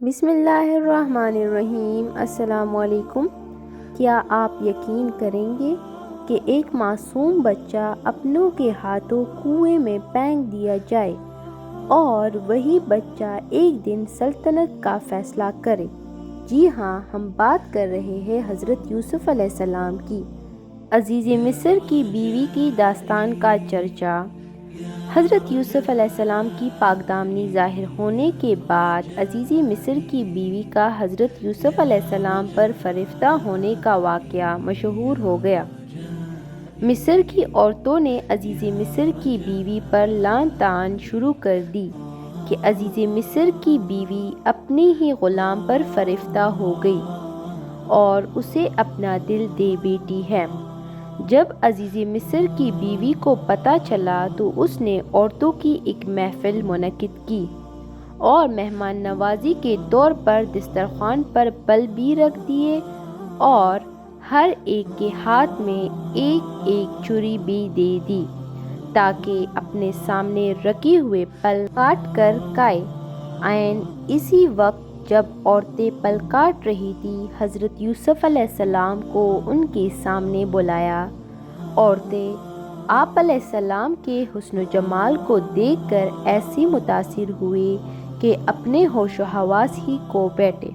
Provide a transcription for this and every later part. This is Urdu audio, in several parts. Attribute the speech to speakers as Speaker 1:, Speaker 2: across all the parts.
Speaker 1: بسم اللہ الرحمن الرحیم۔ السلام علیکم۔ کیا آپ یقین کریں گے کہ ایک معصوم بچہ اپنوں کے ہاتھوں کنویں میں پھینک دیا جائے اور وہی بچہ ایک دن سلطنت کا فیصلہ کرے؟ جی ہاں، ہم بات کر رہے ہیں حضرت یوسف علیہ السلام کی۔ عزیز مصر کی بیوی کی داستان کا چرچا۔ حضرت یوسف علیہ السلام کی پاک دامنی ظاہر ہونے کے بعد عزیز مصر کی بیوی کا حضرت یوسف علیہ السلام پر فریفتہ ہونے کا واقعہ مشہور ہو گیا۔ مصر کی عورتوں نے عزیز مصر کی بیوی پر لعن طعن شروع کر دی کہ عزیز مصر کی بیوی اپنے ہی غلام پر فریفتہ ہو گئی اور اسے اپنا دل دے بیٹھی ہے۔ جب عزیز مصر کی بیوی کو پتہ چلا تو اس نے عورتوں کی ایک محفل منعقد کی اور مہمان نوازی کے طور پر دسترخوان پر پھل بھی رکھ دیے اور ہر ایک کے ہاتھ میں ایک ایک چھری بھی دے دی تاکہ اپنے سامنے رکھے ہوئے پھل کاٹ کر کھائے۔ عین اسی وقت جب عورتیں پھل کاٹ رہی تھیں، حضرت یوسف علیہ السلام کو ان کے سامنے بلایا۔ عورتیں آپ علیہ السلام کے حسن و جمال کو دیکھ کر ایسی متاثر ہوئی کہ اپنے ہوش و حواس ہی کھو بیٹھے۔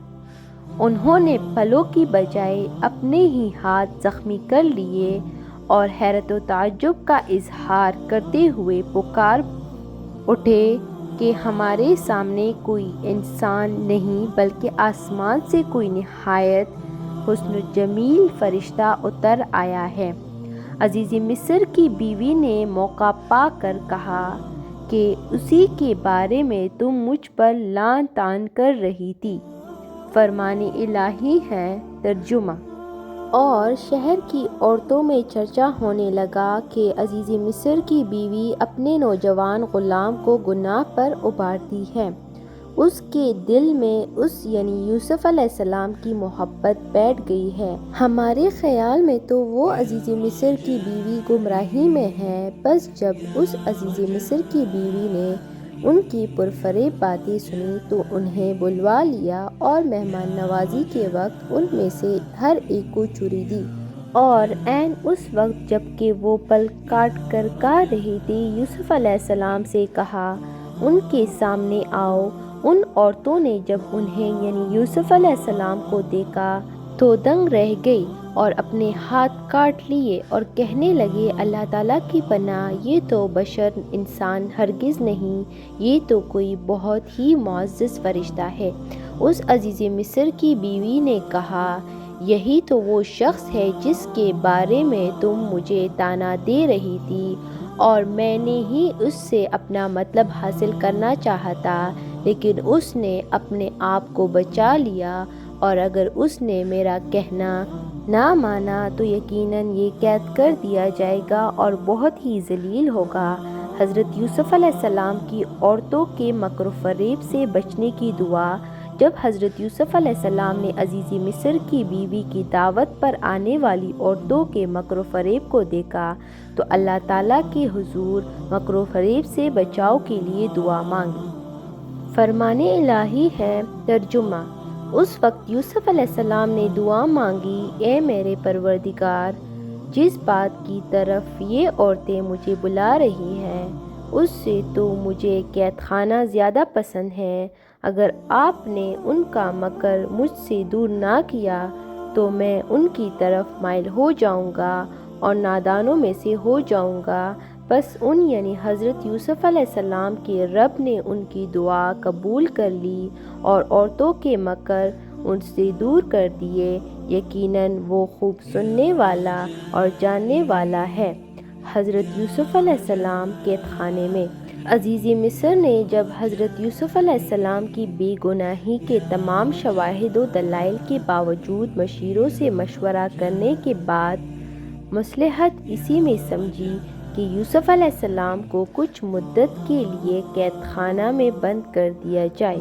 Speaker 1: انہوں نے پھلوں کی بجائے اپنے ہی ہاتھ زخمی کر لیے اور حیرت و تعجب کا اظہار کرتے ہوئے پکار اٹھے کہ ہمارے سامنے کوئی انسان نہیں بلکہ آسمان سے کوئی نہایت حسن و جمیل فرشتہ اتر آیا ہے۔ عزیز مصر کی بیوی نے موقع پا کر کہا کہ اسی کے بارے میں تم مجھ پر لعن طعن کر رہی تھی۔ فرمان الہی ہے۔ ترجمہ۔ اور شہر کی عورتوں میں چرچا ہونے لگا کہ عزیز مصر کی بیوی اپنے نوجوان غلام کو گناہ پر ابھارتی ہے۔ اس کے دل میں یعنی یوسف علیہ السلام کی محبت بیٹھ گئی ہے۔ ہمارے خیال میں تو وہ عزیز مصر کی بیوی گمراہی میں ہے۔ بس جب اس عزیز مصر کی بیوی نے ان کی پرفریب باتیں سنی تو انہیں بلوا لیا اور مہمان نوازی کے وقت ان میں سے ہر ایک کو چھری دی۔ اور عین اس وقت جب کہ وہ پھل کاٹ کر کھا رہی تھی، یوسف علیہ السلام سے کہا، ان کے سامنے آؤ۔ ان عورتوں نے جب انہیں یعنی یوسف علیہ السلام کو دیکھا تو دنگ رہ گئی اور اپنے ہاتھ کاٹ لیے اور کہنے لگے، اللہ تعالیٰ کی پناہ، یہ تو بشر انسان ہرگز نہیں، یہ تو کوئی بہت ہی معزز فرشتہ ہے۔ اس عزیز مصر کی بیوی نے کہا، یہی تو وہ شخص ہے جس کے بارے میں تم مجھے طعنہ دے رہی تھی اور میں نے ہی اس سے اپنا مطلب حاصل کرنا چاہا تھا، لیکن اس نے اپنے آپ کو بچا لیا اور اگر اس نے میرا کہنا نہ مانا تو یقیناً یہ قید کر دیا جائے گا اور بہت ہی ذلیل ہوگا۔ حضرت یوسف علیہ السلام کی عورتوں کے مکر و فریب سے بچنے کی دعا۔ جب حضرت یوسف علیہ السلام نے عزیز مصر کی بیوی کی دعوت پر آنے والی عورتوں کے مکر و فریب کو دیکھا تو اللہ تعالیٰ کے حضور مکر و فریب سے بچاؤ کے لیے دعا مانگی۔ فرمان الہی ہے۔ ترجمہ۔ اس وقت یوسف علیہ السلام نے دعا مانگی، اے میرے پروردگار، جس بات کی طرف یہ عورتیں مجھے بلا رہی ہیں اس سے تو مجھے قید خانہ زیادہ پسند ہے۔ اگر آپ نے ان کا مکر مجھ سے دور نہ کیا تو میں ان کی طرف مائل ہو جاؤں گا اور نادانوں میں سے ہو جاؤں گا۔ بس ان یعنی حضرت یوسف علیہ السلام کے رب نے ان کی دعا قبول کر لی اور عورتوں کے مکر ان سے دور کر دیے۔ یقیناً وہ خوب سننے والا اور جاننے والا ہے۔ حضرت یوسف علیہ السلام قید خانے میں۔ عزیز مصر نے جب حضرت یوسف علیہ السلام کی بے گناہی کے تمام شواہد و دلائل کے باوجود مشیروں سے مشورہ کرنے کے بعد مصلحت اسی میں سمجھی کہ یوسف علیہ السلام کو کچھ مدت کے لیے قید خانہ میں بند کر دیا جائے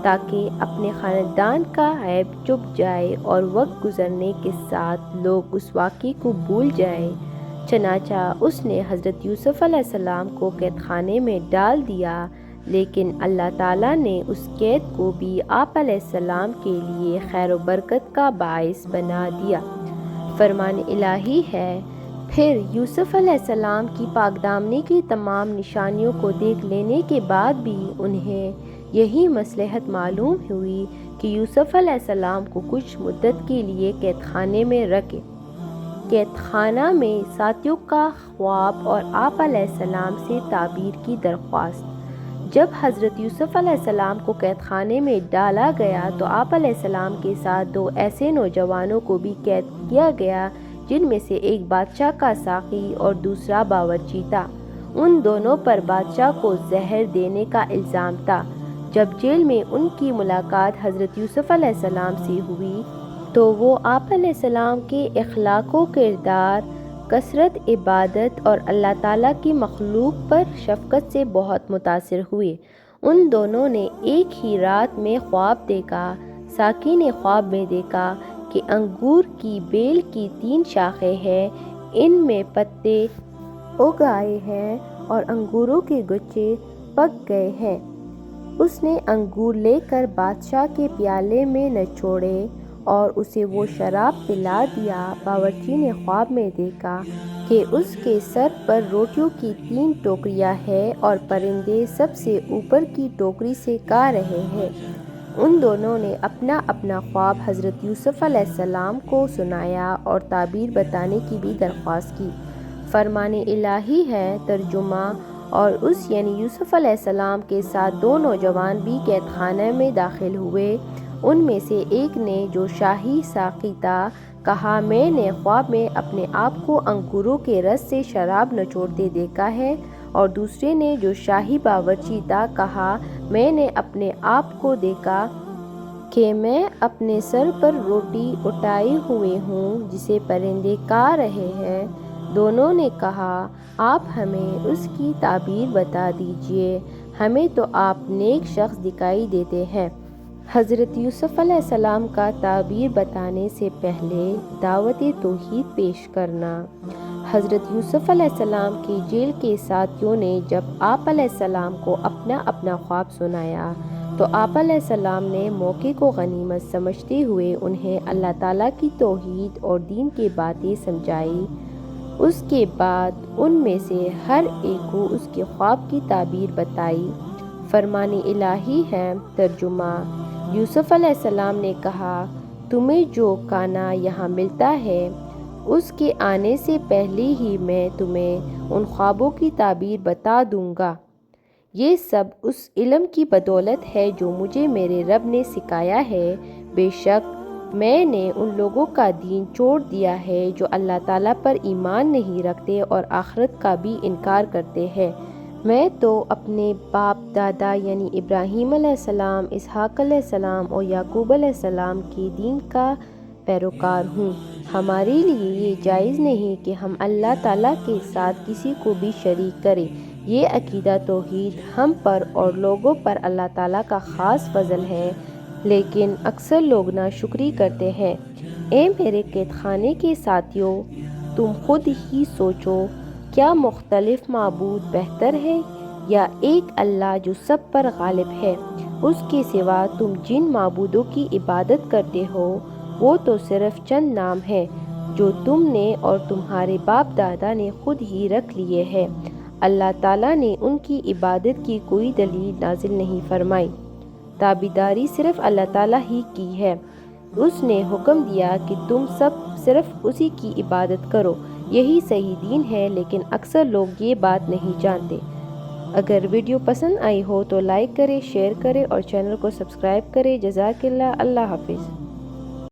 Speaker 1: تاکہ اپنے خاندان کا عیب چھپ جائے اور وقت گزرنے کے ساتھ لوگ اس واقعے کو بھول جائیں۔ چنانچہ اس نے حضرت یوسف علیہ السلام کو قید خانے میں ڈال دیا لیکن اللہ تعالیٰ نے اس قید کو بھی آپ علیہ السلام کے لیے خیر و برکت کا باعث بنا دیا۔ فرمان الہی ہے، پھر یوسف علیہ السلام کی پاک دامنی کی تمام نشانیوں کو دیکھ لینے کے بعد بھی انہیں یہی مصلحت معلوم ہوئی کہ یوسف علیہ السلام کو کچھ مدت کے لیے قید خانے میں رکھے۔ قید خانہ میں ساتھیوں کا خواب اور آپ علیہ السلام سے تعبیر کی درخواست۔ جب حضرت یوسف علیہ السلام کو قید خانے میں ڈالا گیا تو آپ علیہ السلام کے ساتھ دو ایسے نوجوانوں کو بھی قید کیا گیا جن میں سے ایک بادشاہ کا ساقی اور دوسرا باورچی تھا۔ ان دونوں پر بادشاہ کو زہر دینے کا الزام تھا۔ جب جیل میں ان کی ملاقات حضرت یوسف علیہ السلام سے ہوئی تو وہ آپ علیہ السلام کے اخلاق و کردار، کثرت عبادت اور اللہ تعالیٰ کی مخلوق پر شفقت سے بہت متاثر ہوئے۔ ان دونوں نے ایک ہی رات میں خواب دیکھا۔ ساقی نے خواب میں دیکھا کہ انگور کی بیل کی 3 شاخیں ہیں، ان میں پتے اگ آئے ہیں اور انگوروں کے گچھے پک گئے ہیں۔ اس نے انگور لے کر بادشاہ کے پیالے میں نچوڑے اور اسے وہ شراب پلا دیا۔ باورچی نے خواب میں دیکھا کہ اس کے سر پر روٹیوں کی 3 ٹوکریاں ہیں اور پرندے سب سے اوپر کی ٹوکری سے کھا رہے ہیں۔ ان دونوں نے اپنا اپنا خواب حضرت یوسف علیہ السلام کو سنایا اور تعبیر بتانے کی بھی درخواست کی۔ فرمان الہی ہے، ترجمہ، اور اس یعنی یوسف علیہ السلام کے ساتھ 2 نوجوان بھی قید خانہ میں داخل ہوئے۔ ان میں سے ایک نے، جو شاہی ساقی تھا، کہا، میں نے خواب میں اپنے آپ کو انگوروں کے رس سے شراب نچوڑتے دیکھا ہے، اور دوسرے نے، جو شاہی باورچی تھا، کہا، میں نے اپنے آپ کو دیکھا کہ میں اپنے سر پر روٹی اٹھائے ہوئے ہوں جسے پرندے کھا رہے ہیں۔ دونوں نے کہا، آپ ہمیں اس کی تعبیر بتا دیجئے، ہمیں تو آپ نیک شخص دکھائی دیتے ہیں۔ حضرت یوسف علیہ السلام کا تعبیر بتانے سے پہلے دعوت توحید پیش کرنا۔ حضرت یوسف علیہ السلام کی جیل کے ساتھیوں نے جب آپ علیہ السلام کو اپنا اپنا خواب سنایا تو آپ علیہ السلام نے موقع کو غنیمت سمجھتے ہوئے انہیں اللہ تعالیٰ کی توحید اور دین کی باتیں سمجھائی۔ اس کے بعد ان میں سے ہر ایک کو اس کے خواب کی تعبیر بتائی۔ فرمان الہی ہے، ترجمہ، یوسف علیہ السلام نے کہا، تمہیں جو کھانا یہاں ملتا ہے اس کے آنے سے پہلے ہی میں تمہیں ان خوابوں کی تعبیر بتا دوں گا۔ یہ سب اس علم کی بدولت ہے جو مجھے میرے رب نے سکھایا ہے۔ بے شک میں نے ان لوگوں کا دین چھوڑ دیا ہے جو اللہ تعالیٰ پر ایمان نہیں رکھتے اور آخرت کا بھی انکار کرتے ہیں۔ میں تو اپنے باپ دادا یعنی ابراہیم علیہ السلام، اسحاق علیہ السلام اور یعقوب علیہ السلام کے دین کا پیروکار ہوں۔ ہمارے لیے یہ جائز نہیں کہ ہم اللہ تعالیٰ کے ساتھ کسی کو بھی شریک کریں۔ یہ عقیدہ توحید ہم پر اور لوگوں پر اللہ تعالیٰ کا خاص فضل ہے، لیکن اکثر لوگ ناشکری کرتے ہیں۔ اے میرے قید خانے کے ساتھیوں، تم خود ہی سوچو، کیا مختلف معبود بہتر ہے یا ایک اللہ جو سب پر غالب ہے؟ اس کے سوا تم جن معبودوں کی عبادت کرتے ہو وہ تو صرف چند نام ہیں جو تم نے اور تمہارے باپ دادا نے خود ہی رکھ لیے ہیں۔ اللہ تعالیٰ نے ان کی عبادت کی کوئی دلیل نازل نہیں فرمائی۔ تابعداری صرف اللہ تعالیٰ ہی کی ہے۔ اس نے حکم دیا کہ تم سب صرف اسی کی عبادت کرو، یہی صحیح دین ہے، لیکن اکثر لوگ یہ بات نہیں جانتے۔ اگر ویڈیو پسند آئی ہو تو لائک کریں، شیئر کریں اور چینل کو سبسکرائب کریں۔ جزاک اللہ۔ اللہ حافظ۔